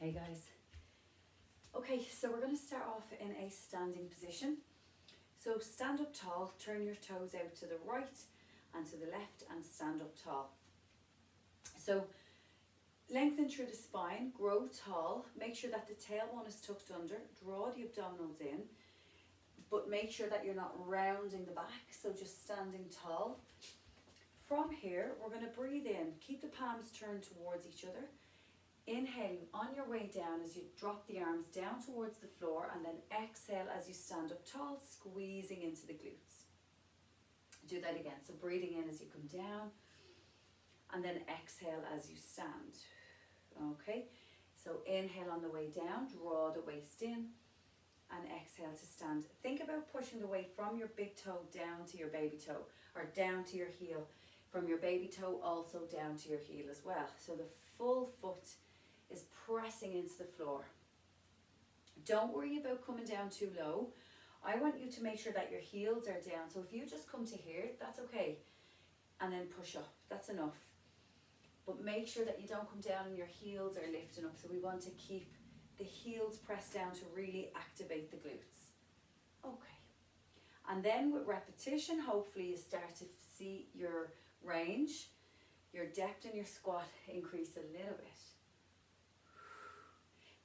Hey guys. Okay, so we're going to start off in a standing position. So stand up tall, turn your toes out to the right and to the left and stand up tall. So lengthen through the spine, grow tall, make sure that the tailbone is tucked under, draw the abdominals in, but make sure that you're not rounding the back, so just standing tall. From here, we're going to breathe in, keep the palms turned towards each other. Inhale on your way down as you drop the arms down towards the floor, and then exhale as you stand up tall, squeezing into the glutes. Do that again, so breathing in as you come down, and then exhale as you stand. Okay, so inhale on the way down, draw the waist in, and exhale to stand. Think about pushing the weight from your big toe down to your baby toe, or down to your heel, from your baby toe also down to your heel as well. So the full foot is pressing into the floor. Don't worry about coming down too low. I want you to make sure that your heels are down. So if you just come to here, that's okay. And then push up, that's enough. But make sure that you don't come down and your heels are lifting up. So we want to keep the heels pressed down to really activate the glutes. Okay. And then with repetition, hopefully you start to see your range, your depth in your squat increase a little bit.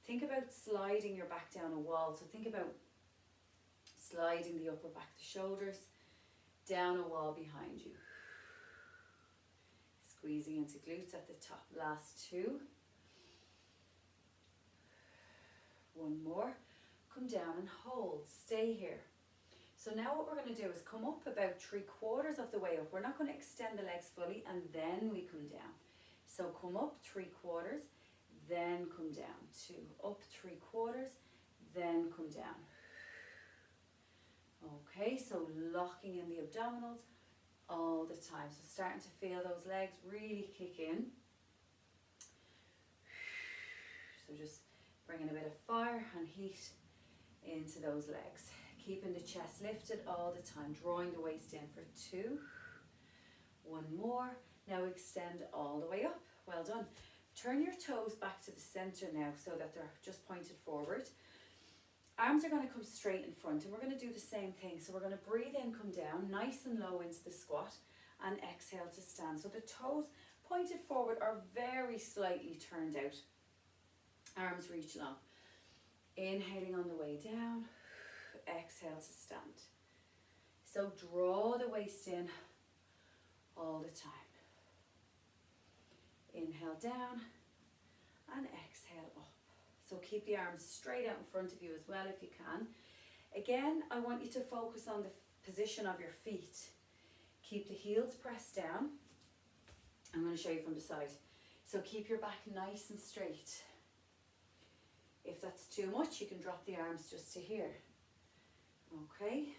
Think about sliding your back down a wall. So think about sliding the upper back, the shoulders, down a wall behind you. Squeezing into glutes at the top. Last two. One more. Come down and hold. Stay here. So now what we're going to do is come up about 3/4 of the way up. We're not going to extend the legs fully and then we come down. So come up 3/4, then come down. 2, up 3/4, then come down. Okay, so locking in the abdominals all the time. So starting to feel those legs really kick in. So just bringing a bit of fire and heat into those legs. Keeping the chest lifted all the time, drawing the waist in for 2. One more. Now extend all the way up. Well done. Turn your toes back to the center now so that they're just pointed forward. Arms are going to come straight in front, and we're going to do the same thing. So we're going to breathe in, come down, nice and low into the squat, and exhale to stand. So the toes pointed forward are very slightly turned out. Arms reach long. Inhaling on the way down. Exhale to stand. So draw the waist in all the time. Inhale down and exhale up. So keep the arms straight out in front of you as well if you can. Again, I want you to focus on the position of your feet. Keep the heels pressed down. I'm going to show you from the side. So keep your back nice and straight. If that's too much, you can drop the arms just to here. Okay.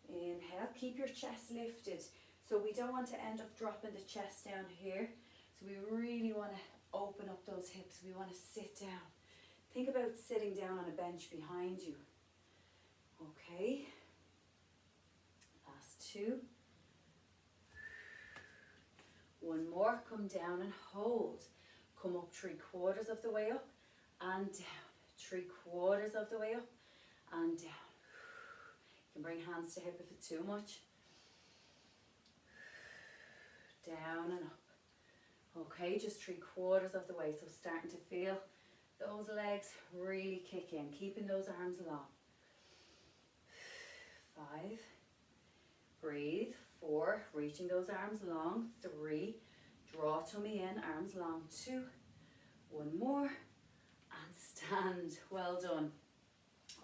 Inhale, keep your chest lifted. So we don't want to end up dropping the chest down here. So we really want to open up those hips. We want to sit down. Think about sitting down on a bench behind you. Okay. Last 2. One more. Come down and hold. Come up 3/4 of the way up and down. 3/4 of the way up and down. You can bring hands to hip if it's too much. Down and up. Okay, just 3/4 of the way. So starting to feel those legs really kick in. Keeping those arms long. 5. Breathe. 4. Reaching those arms long. 3. Draw tummy in, arms long. 2. One more. And stand. Well done.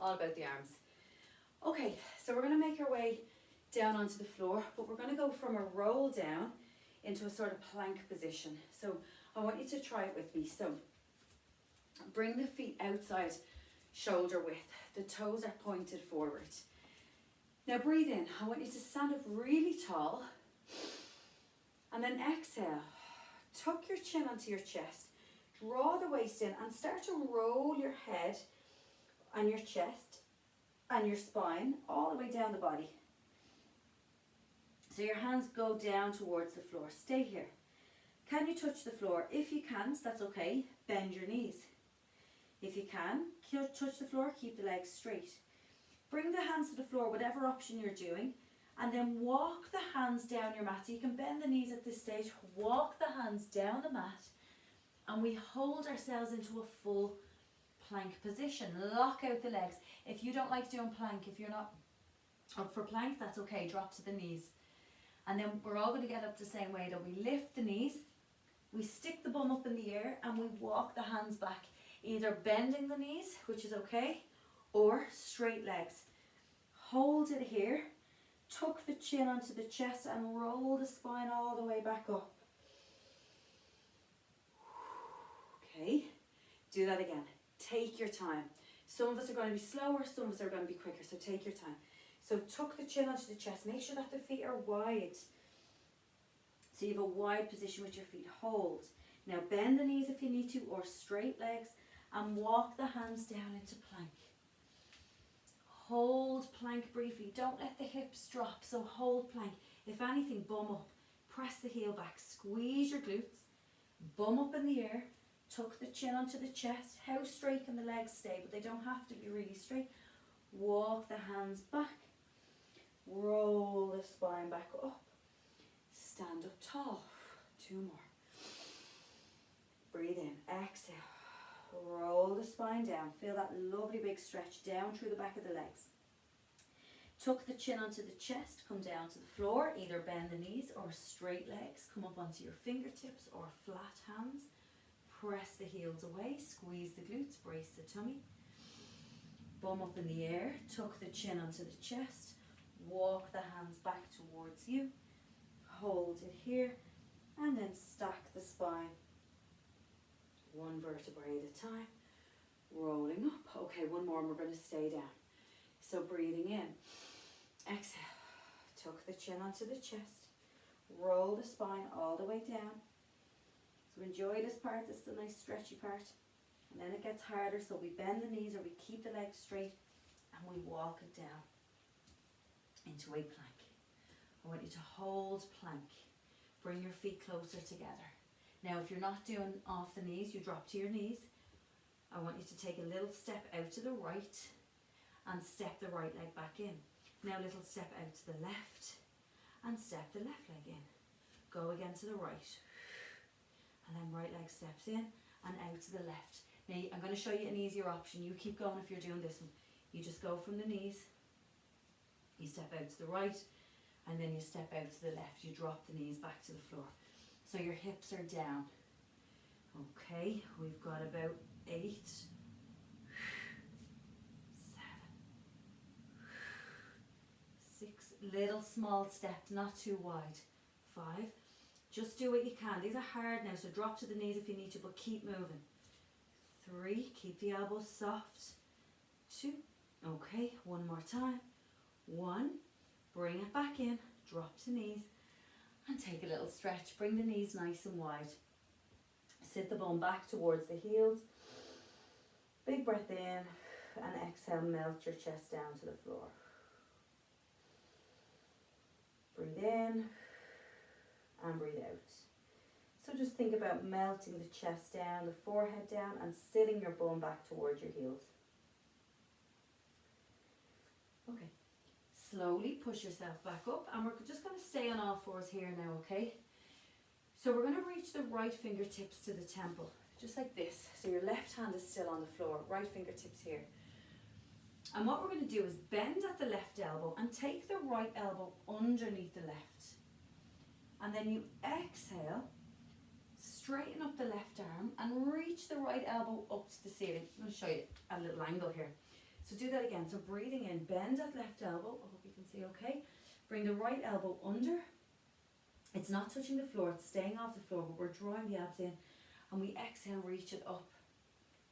All about the arms. Okay, so we're going to make our way down onto the floor, but we're going to go from a roll down into a sort of plank position. So I want you to try it with me. So bring the feet outside shoulder width. The toes are pointed forward. Now breathe in. I want you to stand up really tall. And then exhale. Tuck your chin onto your chest. Draw the waist in and start to roll your head and your chest and your spine all the way down the body. So your hands go down towards the floor. Stay here. Can you touch the floor? If you can't, that's okay. Bend your knees. If you can, touch the floor, keep the legs straight. Bring the hands to the floor, whatever option you're doing, and then walk the hands down your mat. So you can bend the knees at this stage, walk the hands down the mat, and we hold ourselves into a full plank position. Lock out the legs. If you don't like doing plank, if you're not up for plank, that's okay. Drop to the knees. And then we're all going to get up the same way, that we lift the knees, we stick the bum up in the air, and we walk the hands back, either bending the knees, which is okay, or straight legs. Hold it here, tuck the chin onto the chest, and roll the spine all the way back up. Okay, do that again. Take your time. Some of us are going to be slower, some of us are going to be quicker, so take your time. So tuck the chin onto the chest, make sure that the feet are wide. So you have a wide position with your feet. Hold. Now bend the knees if you need to, or straight legs, and walk the hands down into plank. Hold plank briefly. Don't let the hips drop, so hold plank. If anything, bum up. Press the heel back. Squeeze your glutes. Bum up in the air. Tuck the chin onto the chest. How straight can the legs stay? But they don't have to be really straight. Walk the hands back. Roll the spine back up. Stand up tall. 2 more. Breathe in. Exhale. Roll the spine down. Feel that lovely big stretch down through the back of the legs. Tuck the chin onto the chest. Come down to the floor. Either bend the knees or straight legs. Come up onto your fingertips or flat hands. Press the heels away. Squeeze the glutes. Brace the tummy. Bum up in the air. Tuck the chin onto the chest. Walk the hands back towards you. Hold it here. And then stack the spine. 1 vertebrae at a time. Rolling up. Okay, 1 more and we're going to stay down. So breathing in. Exhale. Tuck the chin onto the chest. Roll the spine all the way down. So enjoy this part. This is the nice stretchy part. And then it gets harder, so we bend the knees or we keep the legs straight and we walk it down into a plank. I want you to hold plank. Bring your feet closer together. Now if you're not doing off the knees, you drop to your knees. I want you to take a little step out to the right and step the right leg back in. Now a little step out to the left and step the left leg in. Go again to the right. And then right leg steps in and out to the left. Now I'm going to show you an easier option. You keep going if you're doing this one. You just go from the knees, you step out to the right, and then you step out to the left. You drop the knees back to the floor. So your hips are down. Okay, we've got about 8, 7, 6, little small steps, not too wide. 5, just do what you can. These are hard now, so drop to the knees if you need to, but keep moving. 3, keep the elbows soft. 2, okay, 1 more time. 1, bring it back in, drop to knees, and take a little stretch. Bring the knees nice and wide. Sit the bum back towards the heels. Big breath in, and exhale, melt your chest down to the floor. Breathe in, and breathe out. So just think about melting the chest down, the forehead down, and sitting your bum back towards your heels. Okay, slowly push yourself back up, and we're just going to stay on all fours here now, okay? So we're going to reach the right fingertips to the temple, just like this. So your left hand is still on the floor, right fingertips here. And what we're going to do is bend at the left elbow and take the right elbow underneath the left. And then you exhale, straighten up the left arm and reach the right elbow up to the ceiling. I'm going to show you a little angle here. So do that again. So breathing in, bend that left elbow. I hope you can see okay. Bring the right elbow under. It's not touching the floor, it's staying off the floor, but we're drawing the abs in. And we exhale, reach it up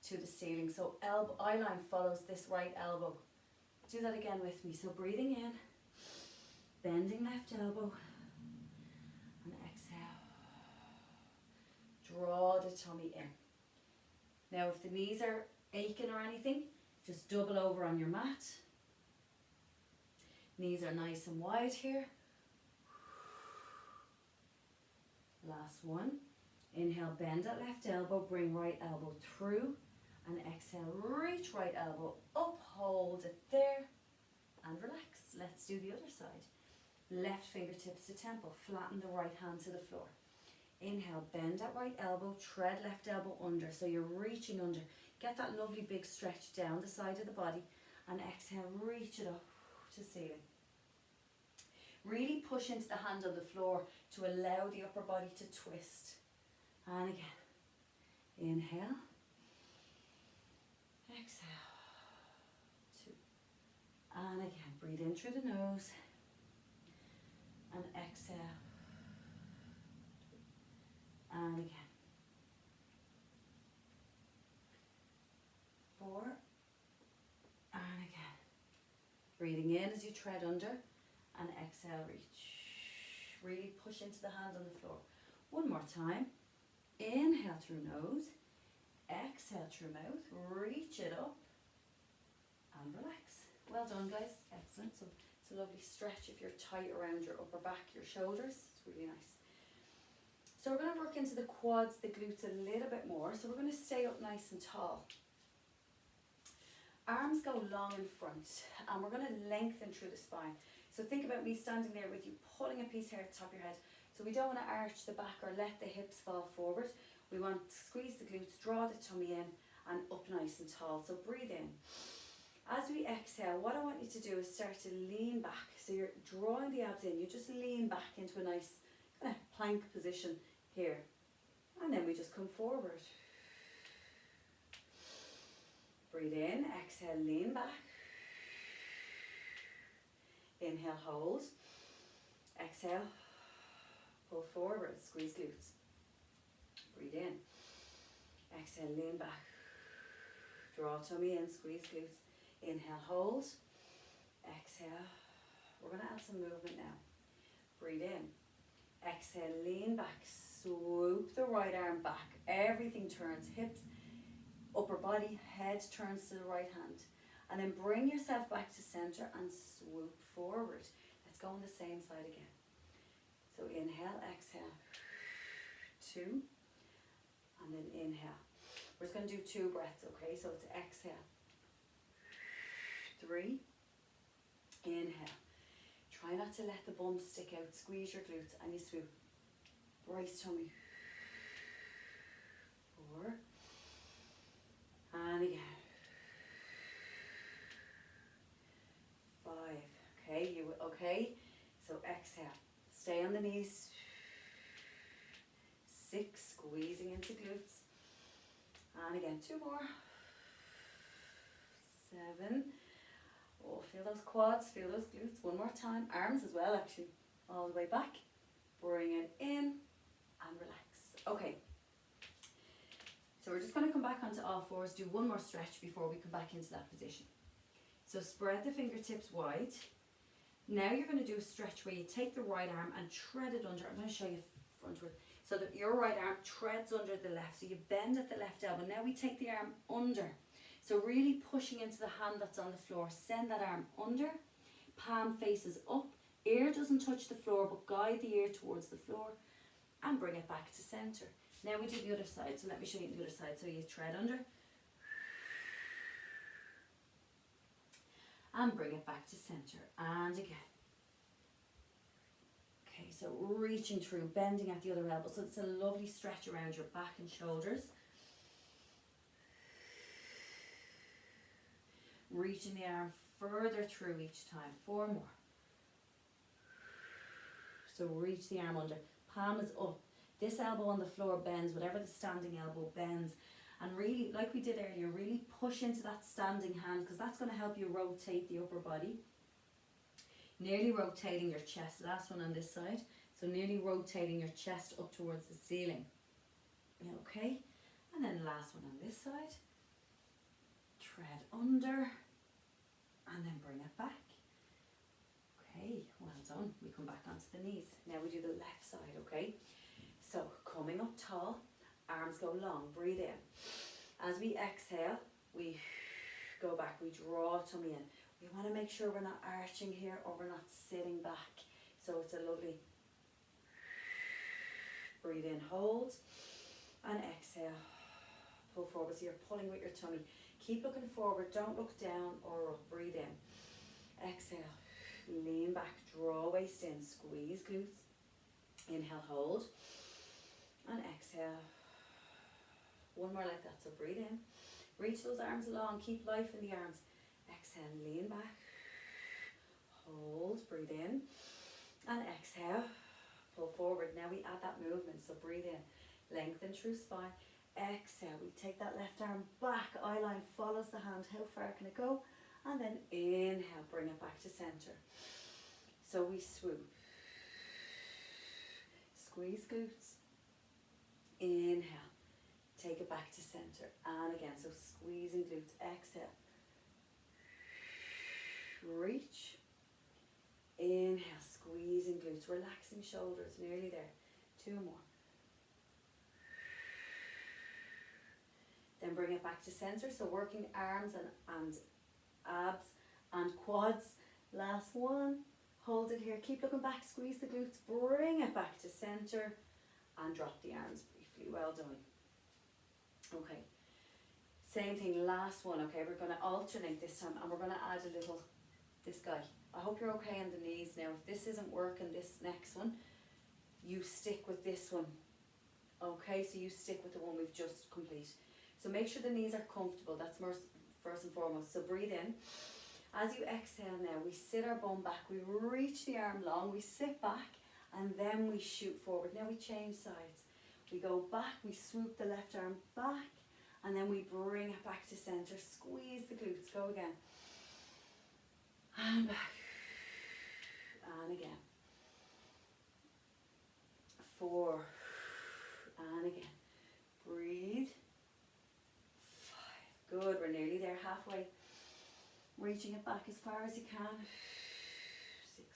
to the ceiling. So eye line follows this right elbow. Do that again with me. So breathing in, bending left elbow, and exhale. Draw the tummy in. Now if the knees are aching or anything, just double over on your mat. Knees are nice and wide here. Last one. Inhale, bend that left elbow, bring right elbow through, and exhale, reach right elbow up, hold it there, and relax. Let's do the other side. Left fingertips to temple, flatten the right hand to the floor. Inhale, bend that right elbow, tread left elbow under, so you're reaching under. Get that lovely big stretch down the side of the body, and exhale, reach it up to ceiling. Really push into the hand on the floor to allow the upper body to twist. And again, inhale, exhale, 2, and again, breathe in through the nose, and exhale, and again, 4, and again, breathing in as you tread under, and exhale, reach, really push into the hand on the floor. One more time. Inhale through nose, exhale through mouth, reach it up, and relax. Well done, guys. Excellent. So it's a lovely stretch if you're tight around your upper back, your shoulders. It's really nice. So we're going to work into the quads, the glutes a little bit more. So we're going to stay up nice and tall. Arms go long in front, and we're going to lengthen through the spine. So think about me standing there with you, pulling a piece hair at the top of your head. So we don't want to arch the back or let the hips fall forward. We want to squeeze the glutes, draw the tummy in, and up nice and tall. So breathe in. As we exhale, what I want you to do is start to lean back. So you're drawing the abs in. You just lean back into a nice kind of plank position here. And then we just come forward. Breathe in, exhale, lean back. Inhale, hold. Exhale, pull forward, squeeze glutes. Breathe in. Exhale, lean back. Draw tummy in, squeeze glutes. Inhale, hold. Exhale. We're going to add some movement now. Breathe in. Exhale, lean back. Swoop the right arm back. Everything turns. Hips, upper body, head turns to the right hand. And then bring yourself back to center and swoop forward. Let's go on the same side again. So inhale, exhale. 2. And then inhale. We're just going to do 2 breaths, okay? So it's exhale. 3. Inhale. Try not to let the bum stick out. Squeeze your glutes and you swoop. Brace tummy. 4. And again. 5. Okay? So exhale. Stay on the knees. 6. Squeezing into glutes. And again, 2 more. 7. Oh, feel those quads, feel those glutes. 1 more time. Arms as well, actually. All the way back. Bring it in and relax. Okay. So we're just going to come back onto all fours, do 1 more stretch before we come back into that position. So spread the fingertips wide. Now you're going to do a stretch where you take the right arm and tread it under. I'm going to show you frontward. So that your right arm treads under the left. So you bend at the left elbow. Now we take the arm under. So really pushing into the hand that's on the floor. Send that arm under. Palm faces up. Ear doesn't touch the floor, but guide the ear towards the floor. And bring it back to center. Now we do the other side. So let me show you the other side. So you tread under. And bring it back to center. And again. Okay, so reaching through, bending at the other elbow. So it's a lovely stretch around your back and shoulders. Reaching the arm further through each time. 4 more. So reach the arm under. Palm is up. This elbow on the floor bends, whatever the standing elbow bends. And really, like we did earlier, really push into that standing hand because that's going to help you rotate the upper body. Nearly rotating your chest. Last one on this side. So nearly rotating your chest up towards the ceiling. Okay. And then last one on this side. Tread under. And then bring it back. Okay, well done. We come back onto the knees. Now we do the left side, okay? So coming up tall. Arms go long. Breathe in. As we exhale, we go back. We draw tummy in. We want to make sure we're not arching here or we're not sitting back. So it's a lovely breathe in, hold. And exhale. Pull forward, so you're pulling with your tummy. Keep looking forward, don't look down or up. Breathe in. Exhale. Lean back, draw waist in, squeeze glutes. Inhale, hold. And exhale. One more like that, so breathe in. Reach those arms along, keep life in the arms. Exhale, lean back. Hold, breathe in. And exhale. Pull forward. Now we add that movement, so breathe in. Lengthen through spine. Exhale, we take that left arm back. Eye line follows the hand. How far can it go? And then inhale, bring it back to center. So we swoop. Squeeze glutes. Inhale. Take it back to center. And again, so squeezing glutes. Exhale. Reach. Inhale, squeezing glutes. Relaxing shoulders. Nearly there. 2 more. Then bring it back to center. So working arms and abs and quads. Last one. Hold it here. Keep looking back. Squeeze the glutes. Bring it back to center. And drop the arms briefly. Well done. Okay. Same thing. Last one. Okay. We're going to alternate this time. And we're going to add a little, this guy. I hope you're okay on the knees now. If this isn't working, this next one, you stick with this one. Okay. So you stick with the one we've just completed. So make sure the knees are comfortable. That's more first and foremost. So breathe in. As you exhale now, we sit our bum back. We reach the arm long. We sit back and then we shoot forward. Now we change sides. We go back. We swoop the left arm back and then we bring it back to center. Squeeze the glutes. Go again. And back. And again. 4. And again. Breathe. Good, we're nearly there, halfway. Reaching it back as far as you can. 6.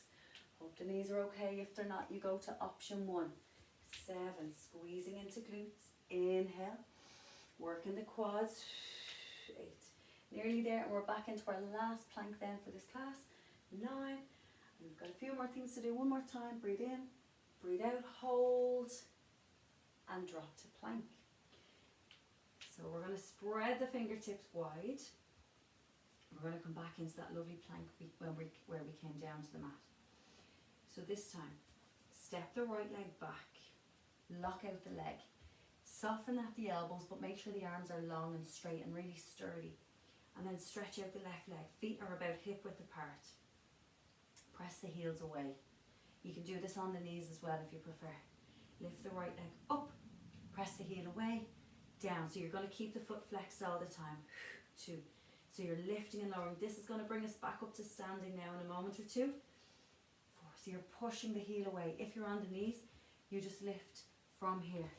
Hope the knees are okay. If they're not, you go to option 1. 7. Squeezing into glutes. Inhale. Working the quads. 8. Nearly there, and we're back into our last plank then for this class. 9. And we've got a few more things to do. One more time. Breathe in. Breathe out. Hold. And drop to plank. So we're going to spread the fingertips wide. We're going to come back into that lovely plank where we came down to the mat. So this time, step the right leg back, lock out the leg, soften at the elbows, but make sure the arms are long and straight and really sturdy. And then stretch out the left leg. Feet are about hip width apart. Press the heels away. You can do this on the knees as well if you prefer. Lift the right leg up, press the heel away, down. So you're going to keep the foot flexed all the time. 2. So you're lifting and lowering. This is going to bring us back up to standing now in a moment or 2. 4. So you're pushing the heel away. If you're on the knees, you just lift from here.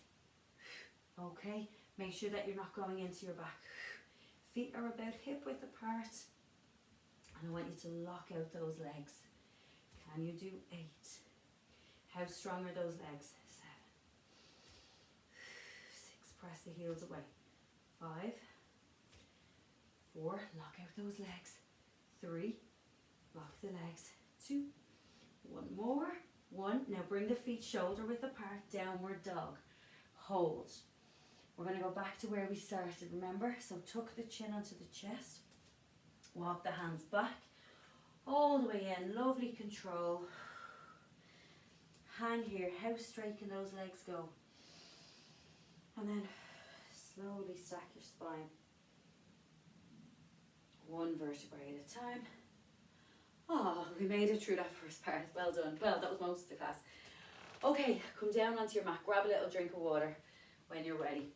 Okay. Make sure that you're not going into your back. Feet are about hip width apart. And I want you to lock out those legs. Can you do 8? How strong are those legs? 7. 6. Press the heels away. 5. 4. Lock out those legs. 3. Lock the legs. 2. 1 more. 1. Now bring the feet shoulder width apart. Downward dog. Hold. We're going to go back to where we started, remember? So tuck the chin onto the chest. Walk the hands back. All the way in. Lovely control. Hang here. How straight can those legs go? And then slowly stack your spine. 1 vertebrae at a time. Oh, we made it through that first part. Well done. Well, that was most of the class. Okay, come down onto your mat. Grab a little drink of water when you're ready.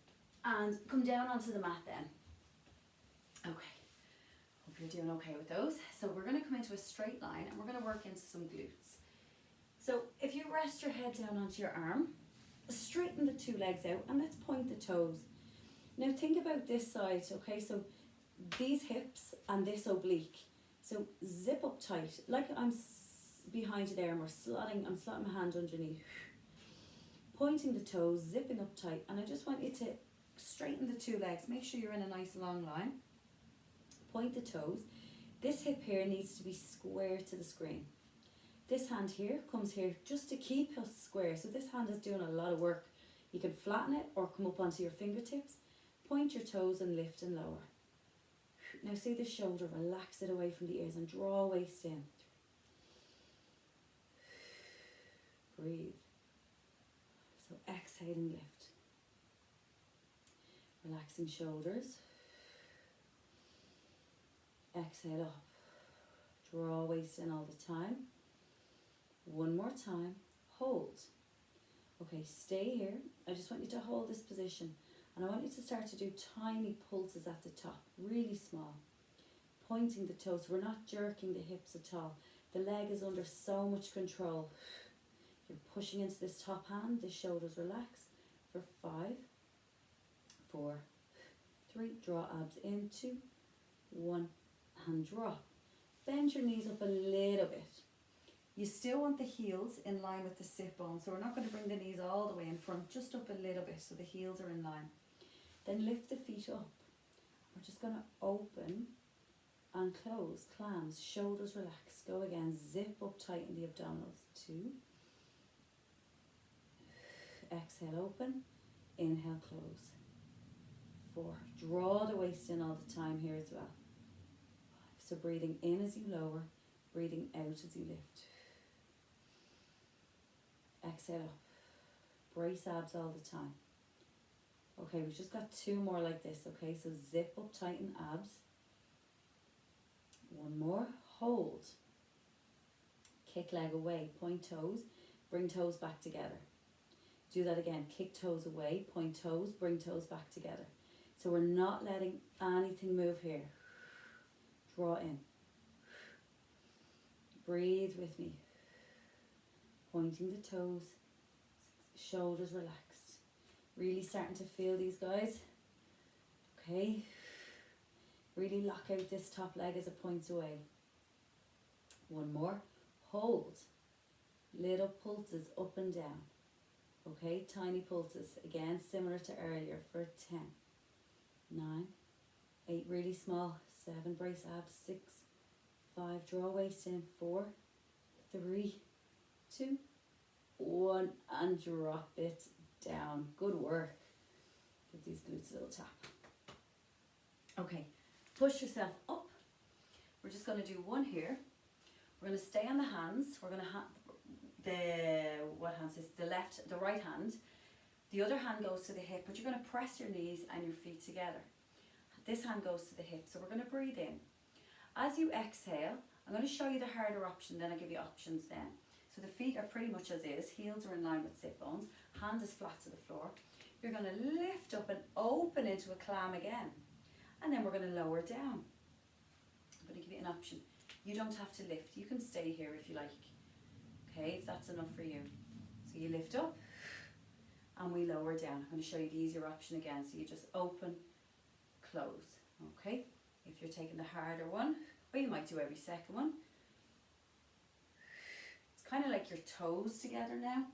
And come down onto the mat then. Okay. Hope you're doing okay with those. So we're going to come into a straight line and we're going to work into some glutes. So if you rest your head down onto your arm, straighten the 2 legs out and let's point the toes. Now think about this side, okay? So these hips and this oblique. So zip up tight, like I'm behind you there and I'm slotting my hand underneath. Pointing the toes, zipping up tight, and I just want you to straighten the 2 legs. Make sure you're in a nice long line. Point the toes. This hip here needs to be square to the screen. This hand here comes here just to keep us square. So this hand is doing a lot of work You can flatten it or come up onto your fingertips. Point your toes and lift and lower. Now see the shoulder, relax it away from the ears and draw waist in. Breathe. So exhaling, lift. Relaxing shoulders. Exhale up. Draw waist in all the time. One more time. Hold. Okay, stay here. I just want you to hold this position. And I want you to start to do tiny pulses at the top, really small. Pointing the toes. We're not jerking the hips at all. The leg is under so much control. You're pushing into this top hand. The shoulders relax for 5, 4, 3. Draw abs in. 2, 1, and drop. Bend your knees up a little bit. You still want the heels in line with the sit bone. So we're not going to bring the knees all the way in front, just up a little bit so the heels are in line. Then lift the feet up. We're just going to open and close, clams, shoulders relax. Go again, zip up, tighten the abdominals. 2. Exhale, open. Inhale, close. 4. Draw the waist in all the time here as well. 5. So breathing in as you lower, breathing out as you lift. Exhale up. Brace abs all the time. Okay, we've just got 2 more like this, okay? So zip up, tighten abs. 1 more. Hold. Kick leg away, point toes, bring toes back together. Do that again. Kick toes away, point toes, bring toes back together. So we're not letting anything move here. Draw in. Breathe with me. Pointing the toes, shoulders relaxed. Really starting to feel these, guys. Okay. Really lock out this top leg as it points away. 1 more. Hold. Little pulses up and down. Okay, tiny pulses. Again, similar to earlier for 10, 9, 8, really small. 7, brace abs. 6, 5, draw waist in. 4, 3, 2, 1, and drop it down. Good work. Give these glutes a little tap. Okay, push yourself up. We're just going to do 1 here. We're going to stay on the hands. We're going to the right hand. The other hand goes to the hip, but you're going to press your knees and your feet together. This hand goes to the hip, so we're going to breathe in. As you exhale, I'm going to show you the harder option, then I'll give you options then. So the feet are pretty much as is, heels are in line with sit bones, hand is flat to the floor. You're going to lift up and open into a clam again, and then we're going to lower down. I'm going to give you an option. You don't have to lift, you can stay here if you like. Okay, if that's enough for you. So you lift up and we lower down. I'm going to show you the easier option again. So you just open, close. Okay, if you're taking the harder one, or you might do every second one. It's kind of like your toes together now.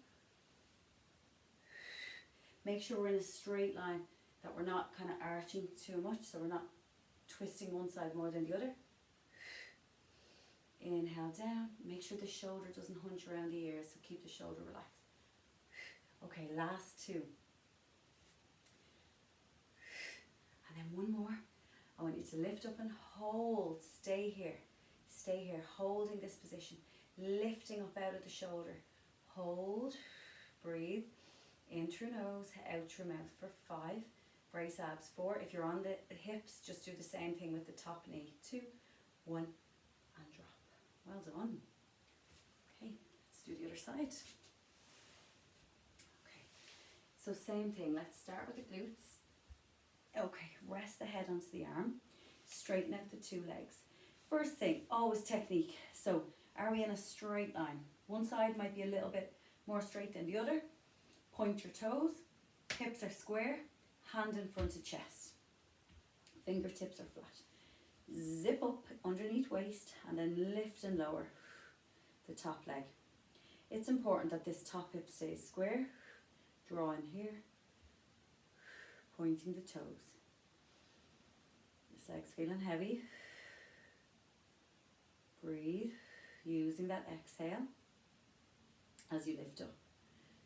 Make sure we're in a straight line, that we're not kind of arching too much, so we're not twisting one side more than the other. Inhale down. Make sure the shoulder doesn't hunch around the ears, so keep the shoulder relaxed. Okay, last 2. And then 1 more. I want you to lift up and hold. Stay here. Stay here, holding this position. Lifting up out of the shoulder. Hold. Breathe. In through nose, out through mouth for 5. Brace abs. 4. If you're on the hips, just do the same thing with the top knee. 2, 1, and drop. Well done. Okay, let's do the other side. Okay, so same thing. Let's start with the glutes. Okay, rest the head onto the arm. Straighten out the 2 legs. First thing, always technique. So, are we in a straight line? One side might be a little bit more straight than the other. Point your toes. Hips are square. Hand in front of chest. Fingertips are flat. Zip up underneath waist and then lift and lower the top leg. It's important that this top hip stays square. Draw in here. Pointing the toes. This leg's feeling heavy. Breathe, using that exhale as you lift up.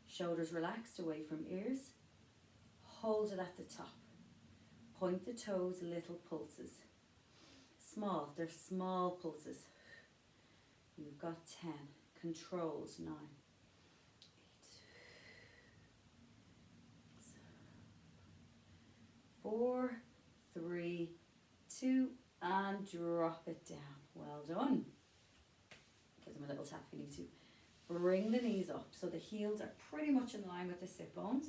Shoulders relaxed away from ears. hold it at the top. Point the toes, little pulses. Small, they're small pulses. You've got 10, controlled, 9, 8, 4, 3, 2, and drop it down. Well done. Give them a little tap if you need to. Bring the knees up so the heels are pretty much in line with the sit bones.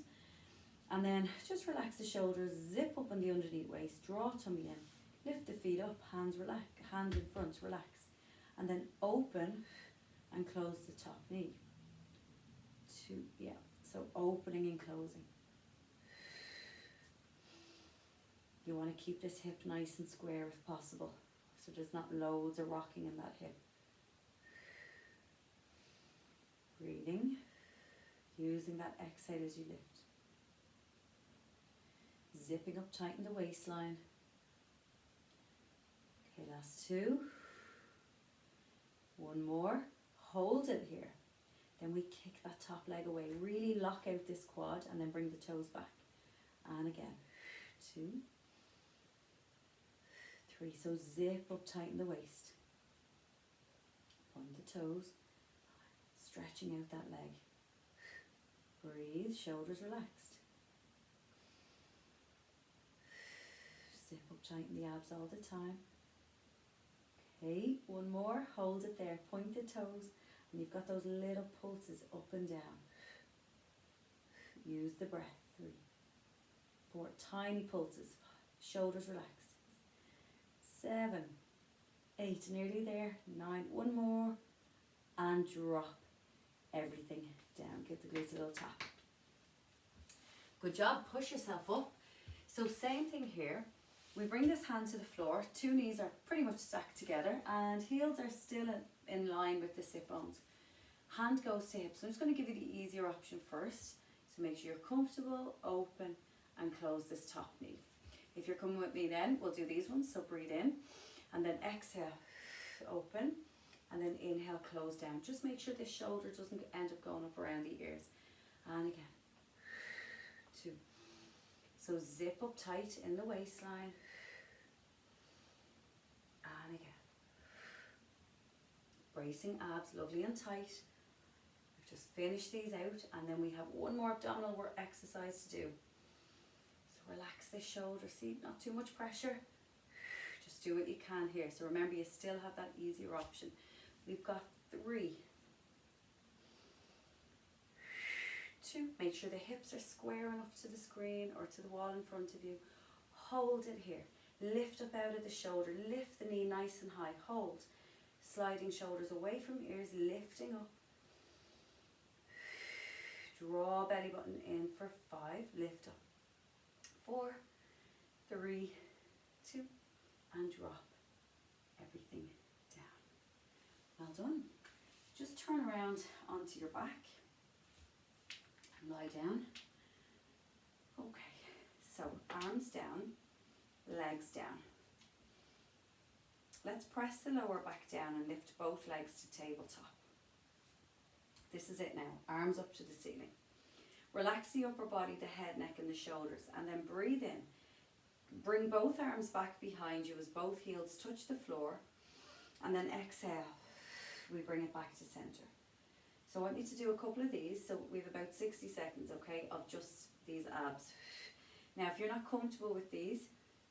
And then just relax the shoulders, zip up on the underneath waist, draw tummy in, lift the feet up, hands relax, hand in front, relax. And then open and close the top knee. 2, yeah, so opening and closing. You want to keep this hip nice and square if possible, so there's not loads of rocking in that hip. Breathing, using that exhale as you lift. Zipping up tight in the waistline. Okay, last 2. 1 more. Hold it here. Then we kick that top leg away. Really lock out this quad and then bring the toes back. And again. 2, 3. So zip up tight in the waist. Point the toes. Stretching out that leg. Breathe, shoulders relaxed. Zip up tight in the abs all the time. Okay, 1 more, hold it there, point the toes, and you've got those little pulses up and down. Use the breath, 3, 4, tiny pulses, 5, shoulders relaxed. 7, 8, nearly there, 9, 1 more, and drop everything down. Give the glutes a little tap. Good job, push yourself up. So same thing here. We bring this hand to the floor, 2 knees are pretty much stacked together and heels are still in line with the sit bones. Hand goes to hips. So I'm just going to give you the easier option first. So make sure you're comfortable, open and close this top knee. If you're coming with me then, we'll do these ones. So breathe in and then exhale, open and then inhale, close down. Just make sure this shoulder doesn't end up going up around the ears. And again, 2. So zip up tight in the waistline. And again. Bracing abs, lovely and tight. We've just finished these out and then we have 1 more abdominal work exercise to do. So relax the shoulder, see, not too much pressure. Just do what you can here. So remember, you still have that easier option. We've got 3, 2, make sure the hips are square enough to the screen or to the wall in front of you. Hold it here. Lift up out of the shoulder. Lift the knee nice and high. Hold. Sliding shoulders away from ears, lifting up. Draw belly button in for 5. Lift up. 4, 3, 2, and drop everything down. Well done. Just turn around onto your back. Lie down. Okay, so arms down, legs down. Let's press the lower back down and lift both legs to tabletop. This is it now, arms up to the ceiling. Relax the upper body, the head, neck and the shoulders and then breathe in. Bring both arms back behind you as both heels touch the floor and then exhale. We bring it back to center. So I want you to do a couple of these. So we have about 60 seconds, okay, of just these abs. Now, if you're not comfortable with these,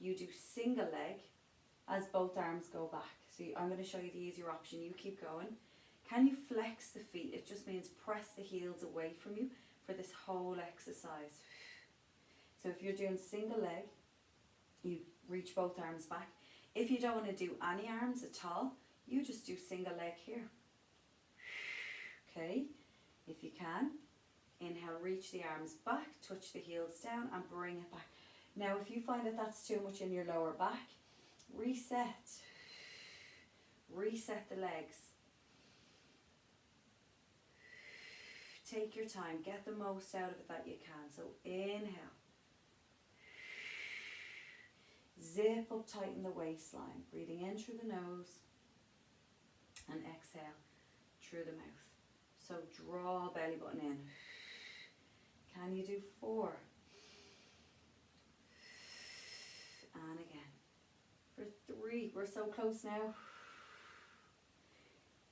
you do single leg as both arms go back. So I'm going to show you the easier option. You keep going. Can you flex the feet? It just means press the heels away from you for this whole exercise. So if you're doing single leg, you reach both arms back. If you don't want to do any arms at all, you just do single leg here. Okay, if you can, inhale, reach the arms back, touch the heels down and bring it back. Now if you find that that's too much in your lower back, reset the legs. Take your time, get the most out of it that you can. So inhale, zip up tight in the waistline, breathing in through the nose and exhale through the mouth. So draw belly button in. Can you do 4, We're so close now.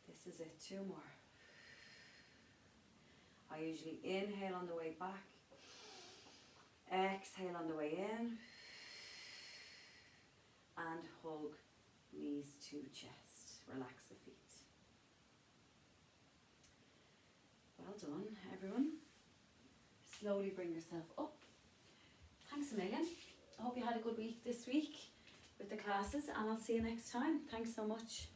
This is it, 2 more. I usually inhale on the way back, exhale on the way in, and hug knees to chest. Relax the feet. Well done, everyone. Slowly bring yourself up. Thanks a million. I hope you had a good week this week with the classes, and I'll see you next time. Thanks so much.